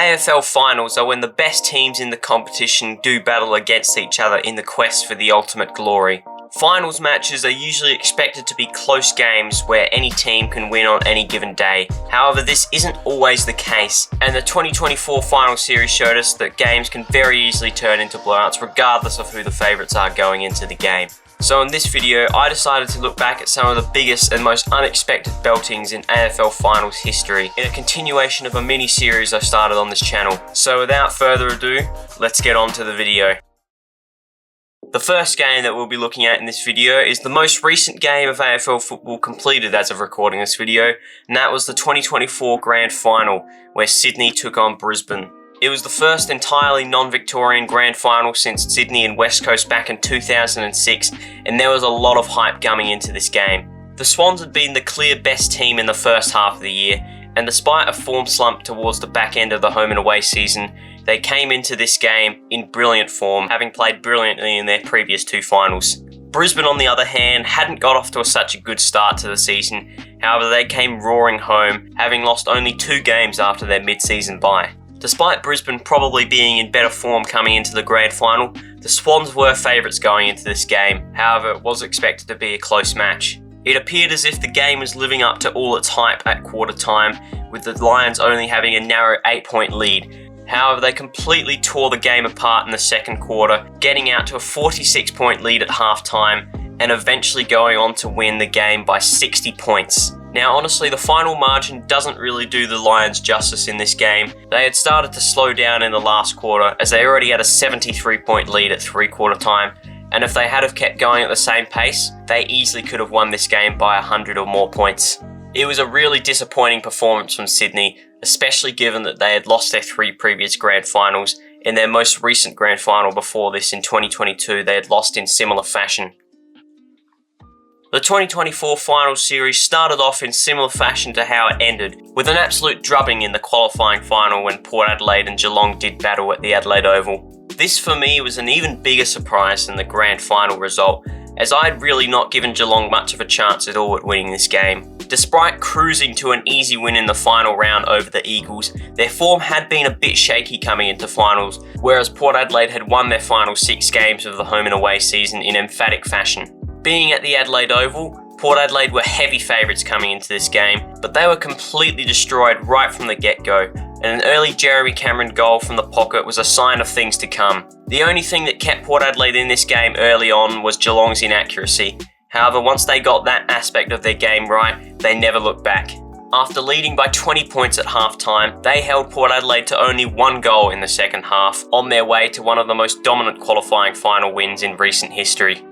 AFL finals are when the best teams in the competition do battle against each other in the quest for the ultimate glory. Finals matches are usually expected to be close games where any team can win on any given day. However, this isn't always the case, and the 2024 final series showed us that games can very easily turn into blowouts regardless of who the favourites are going into the game. So in this video, I decided to look back at some of the biggest and most unexpected beltings in AFL finals history in a continuation of a mini-series I started on this channel. So without further ado, let's get on to the video. The first game that we'll be looking at in this video is the most recent game of AFL football completed as of recording this video, and that was the 2024 Grand Final, where Sydney took on Brisbane. It was the first entirely non-Victorian Grand Final since Sydney and West Coast back in 2006, and there was a lot of hype coming into this game. The Swans had been the clear best team in the first half of the year, and despite a form slump towards the back end of the home and away season, they came into this game in brilliant form, having played brilliantly in their previous two finals. Brisbane, on the other hand, hadn't got off to such a good start to the season. However, they came roaring home, having lost only 2 games after their mid-season bye. Despite Brisbane probably being in better form coming into the grand final, the Swans were favourites going into this game. However, it was expected to be a close match. It appeared as if the game was living up to all its hype at quarter time, with the Lions only having a narrow 8-point lead. However, they completely tore the game apart in the second quarter, getting out to a 46-point lead at halftime and eventually going on to win the game by 60 points. Now, honestly, the final margin doesn't really do the Lions justice in this game. They had started to slow down in the last quarter as they already had a 73-point lead at three-quarter time, and if they had have kept going at the same pace, they easily could have won this game by 100 or more points. It was a really disappointing performance from Sydney, especially given that they had lost their 3 previous grand finals. In their most recent grand final before this in 2022, they had lost in similar fashion. The 2024 final series started off in similar fashion to how it ended, with an absolute drubbing in the qualifying final when Port Adelaide and Geelong did battle at the Adelaide Oval. This for me was an even bigger surprise than the grand final result, as I had really not given Geelong much of a chance at all at winning this game. Despite cruising to an easy win in the final round over the Eagles, their form had been a bit shaky coming into finals, whereas Port Adelaide had won their final 6 games of the home and away season in emphatic fashion. Being at the Adelaide Oval, Port Adelaide were heavy favourites coming into this game, but they were completely destroyed right from the get-go, and an early Jeremy Cameron goal from the pocket was a sign of things to come. The only thing that kept Port Adelaide in this game early on was Geelong's inaccuracy. However, once they got that aspect of their game right, they never looked back. After leading by 20 points at half-time, they held Port Adelaide to only 1 goal in the second half, on their way to one of the most dominant qualifying final wins in recent history.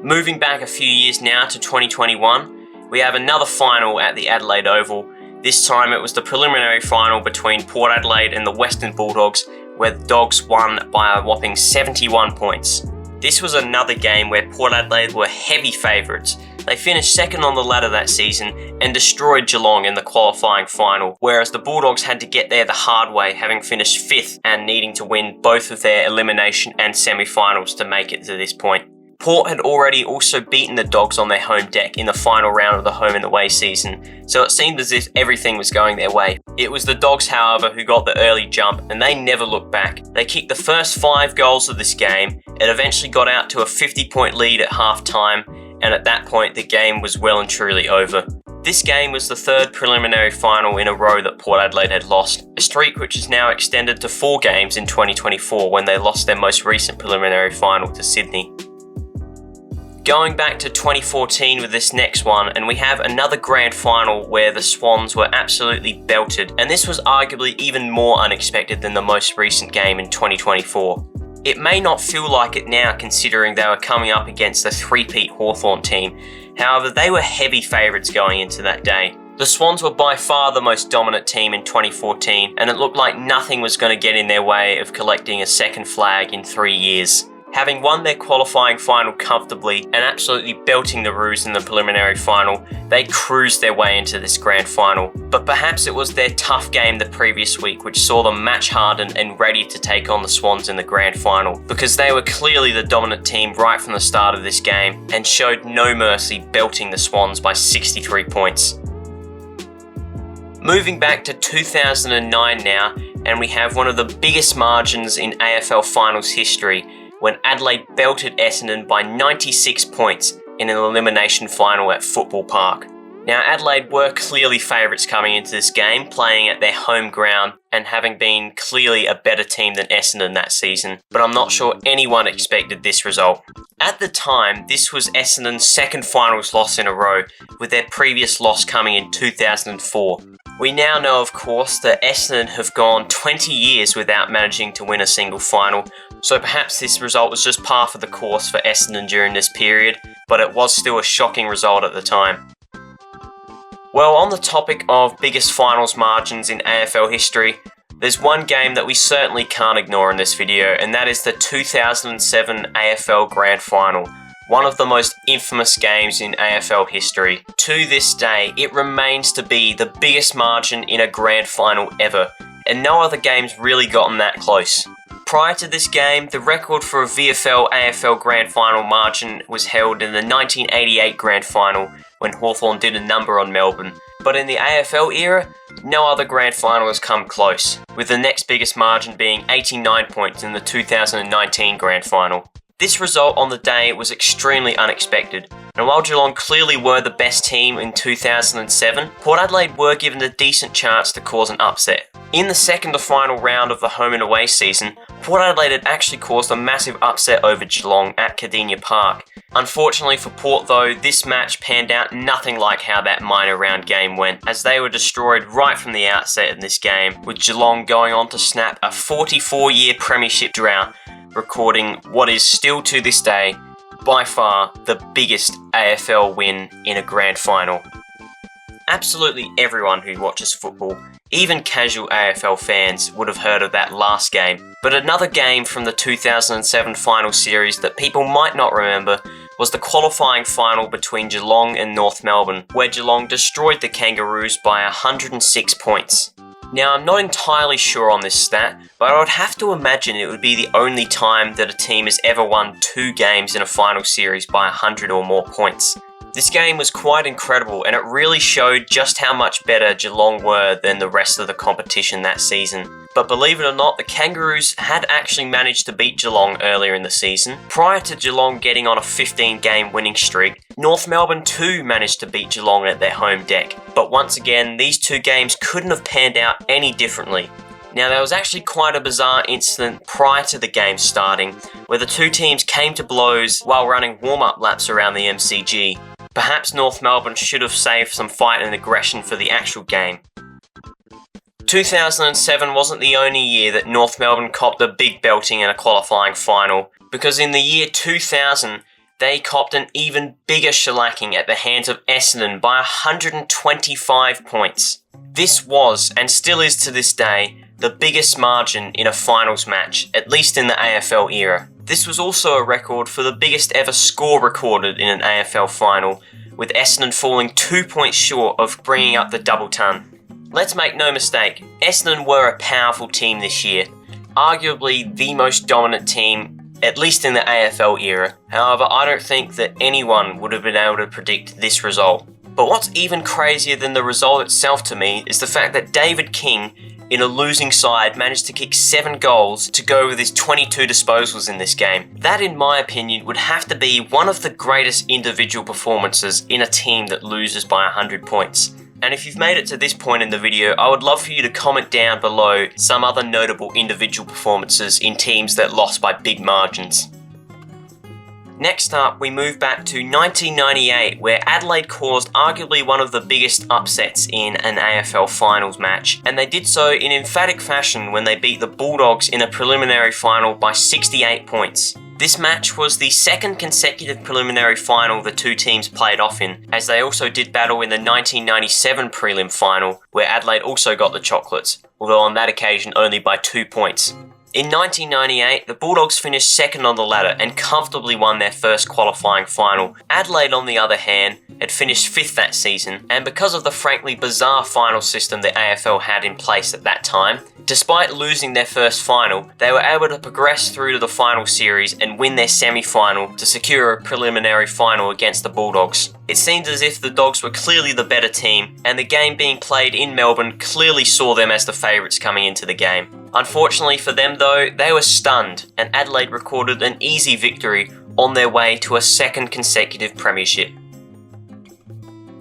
Moving back a few years now to 2021, we have another final at the Adelaide Oval. This time it was the preliminary final between Port Adelaide and the Western Bulldogs, where the Dogs won by a whopping 71 points. This was another game where Port Adelaide were heavy favourites. They finished second on the ladder that season and destroyed Geelong in the qualifying final, whereas the Bulldogs had to get there the hard way, having finished 5th and needing to win both of their elimination and semi-finals to make it to this point. Port had already also beaten the Dogs on their home deck in the final round of the home and away season, so it seemed as if everything was going their way. It was the Dogs, however, who got the early jump, and they never looked back. They kicked the first 5 goals of this game, and eventually got out to a 50-point lead at half-time, and at that point the game was well and truly over. This game was the 3rd preliminary final in a row that Port Adelaide had lost, a streak which is now extended to 4 games in 2024 when they lost their most recent preliminary final to Sydney. Going back to 2014 with this next one, and we have another grand final where the Swans were absolutely belted, and this was arguably even more unexpected than the most recent game in 2024. It may not feel like it now considering they were coming up against the three-peat Hawthorn team, however they were heavy favourites going into that day. The Swans were by far the most dominant team in 2014, and it looked like nothing was going to get in their way of collecting a second flag in 3 years. Having won their qualifying final comfortably and absolutely belting the Roos in the preliminary final, they cruised their way into this grand final. But perhaps it was their tough game the previous week which saw them match hardened and ready to take on the Swans in the grand final, because they were clearly the dominant team right from the start of this game and showed no mercy, belting the Swans by 63 points. Moving back to 2009 now, and we have one of the biggest margins in AFL finals history when Adelaide belted Essendon by 96 points in an elimination final at Football Park. Now, Adelaide were clearly favourites coming into this game, playing at their home ground and having been clearly a better team than Essendon that season, but I'm not sure anyone expected this result. At the time, this was Essendon's second finals loss in a row, with their previous loss coming in 2004. We now know, of course, that Essendon have gone 20 years without managing to win a single final, so perhaps this result was just par for the course for Essendon during this period, but it was still a shocking result at the time. Well, on the topic of biggest finals margins in AFL history, there's one game that we certainly can't ignore in this video, and that is the 2007 AFL Grand Final, one of the most infamous games in AFL history. To this day, it remains to be the biggest margin in a grand final ever, and no other game's really gotten that close. Prior to this game, the record for a VFL-AFL Grand Final margin was held in the 1988 Grand Final, when Hawthorn did a number on Melbourne. But in the AFL era, no other Grand Final has come close, with the next biggest margin being 89 points in the 2019 Grand Final. This result on the day was extremely unexpected, and while Geelong clearly were the best team in 2007, Port Adelaide were given a decent chance to cause an upset. In the second to final round of the home and away season, Port Adelaide had actually caused a massive upset over Geelong at Cardinia Park. Unfortunately for Port though, this match panned out nothing like how that minor round game went, as they were destroyed right from the outset in this game, with Geelong going on to snap a 44-year premiership drought, recording what is still to this day, by far, the biggest AFL win in a grand final. Absolutely everyone who watches football, even casual AFL fans, would have heard of that last game. But another game from the 2007 final series that people might not remember was the qualifying final between Geelong and North Melbourne, where Geelong destroyed the Kangaroos by 106 points. Now, I'm not entirely sure on this stat, but I would have to imagine it would be the only time that a team has ever won 2 games in a final series by 100 or more points. This game was quite incredible, and it really showed just how much better Geelong were than the rest of the competition that season. But believe it or not, the Kangaroos had actually managed to beat Geelong earlier in the season. Prior to Geelong getting on a 15-game winning streak, North Melbourne too managed to beat Geelong at their home deck. But once again, these 2 games couldn't have panned out any differently. Now, there was actually quite a bizarre incident prior to the game starting, where the 2 teams came to blows while running warm-up laps around the MCG. Perhaps North Melbourne should have saved some fight and aggression for the actual game. 2007 wasn't the only year that North Melbourne copped a big belting in a qualifying final, because in the year 2000, they copped an even bigger shellacking at the hands of Essendon by 125 points. This was, and still is to this day, the biggest margin in a finals match, at least in the AFL era. This was also a record for the biggest ever score recorded in an AFL final, with Essendon falling 2 points short of bringing up the double ton. Let's make no mistake, Essendon were a powerful team this year, arguably the most dominant team, at least in the AFL era. However, I don't think that anyone would have been able to predict this result. But what's even crazier than the result itself to me is the fact that David King, in a losing side, managed to kick 7 goals to go with his 22 disposals in this game. That, in my opinion, would have to be one of the greatest individual performances in a team that loses by 100 points. And if you've made it to this point in the video, I would love for you to comment down below some other notable individual performances in teams that lost by big margins. Next up, we move back to 1998, where Adelaide caused arguably one of the biggest upsets in an AFL finals match, and they did so in emphatic fashion when they beat the Bulldogs in a preliminary final by 68 points. This match was the second consecutive preliminary final the 2 teams played off in, as they also did battle in the 1997 prelim final, where Adelaide also got the chocolates, although on that occasion only by 2 points. In 1998, the Bulldogs finished second on the ladder and comfortably won their first qualifying final. Adelaide, on the other hand, had finished fifth that season, and because of the frankly bizarre final system the AFL had in place at that time, despite losing their first final, they were able to progress through to the final series and win their semi-final to secure a preliminary final against the Bulldogs. It seemed as if the Dogs were clearly the better team, and the game being played in Melbourne clearly saw them as the favourites coming into the game. Unfortunately for them though, they were stunned, and Adelaide recorded an easy victory on their way to a second consecutive premiership.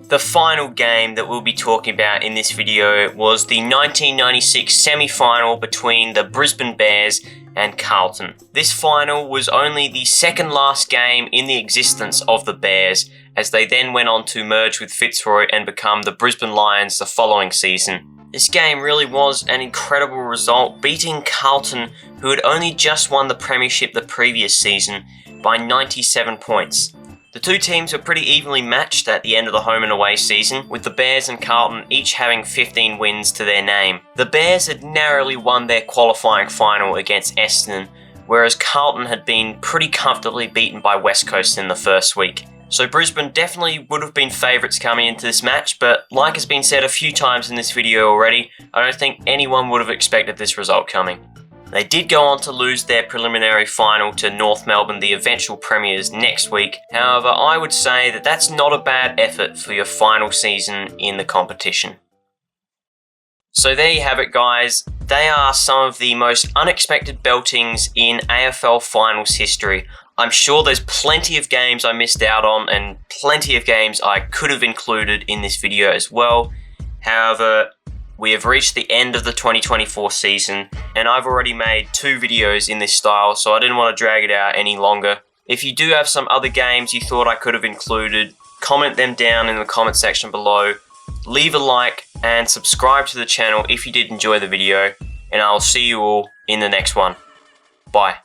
The final game that we'll be talking about in this video was the 1996 semi-final between the Brisbane Bears and Carlton. This final was only the second last game in the existence of the Bears, as they then went on to merge with Fitzroy and become the Brisbane Lions the following season. This game really was an incredible result, beating Carlton, who had only just won the premiership the previous season, by 97 points. The two teams were pretty evenly matched at the end of the home and away season, with the Bears and Carlton each having 15 wins to their name. The Bears had narrowly won their qualifying final against Essendon, whereas Carlton had been pretty comfortably beaten by West Coast in the first week. So Brisbane definitely would have been favourites coming into this match, but like has been said a few times in this video already, I don't think anyone would have expected this result coming. They did go on to lose their preliminary final to North Melbourne, the eventual premiers, next week. However, I would say that that's not a bad effort for your final season in the competition. So there you have it, guys. They are some of the most unexpected beltings in AFL finals history. I'm sure there's plenty of games I missed out on and plenty of games I could have included in this video as well. However, we have reached the end of the 2024 season, and I've already made 2 videos in this style, so I didn't want to drag it out any longer. If you do have some other games you thought I could have included, comment them down in the comment section below. Leave a like and subscribe to the channel if you did enjoy the video, and I'll see you all in the next one. Bye.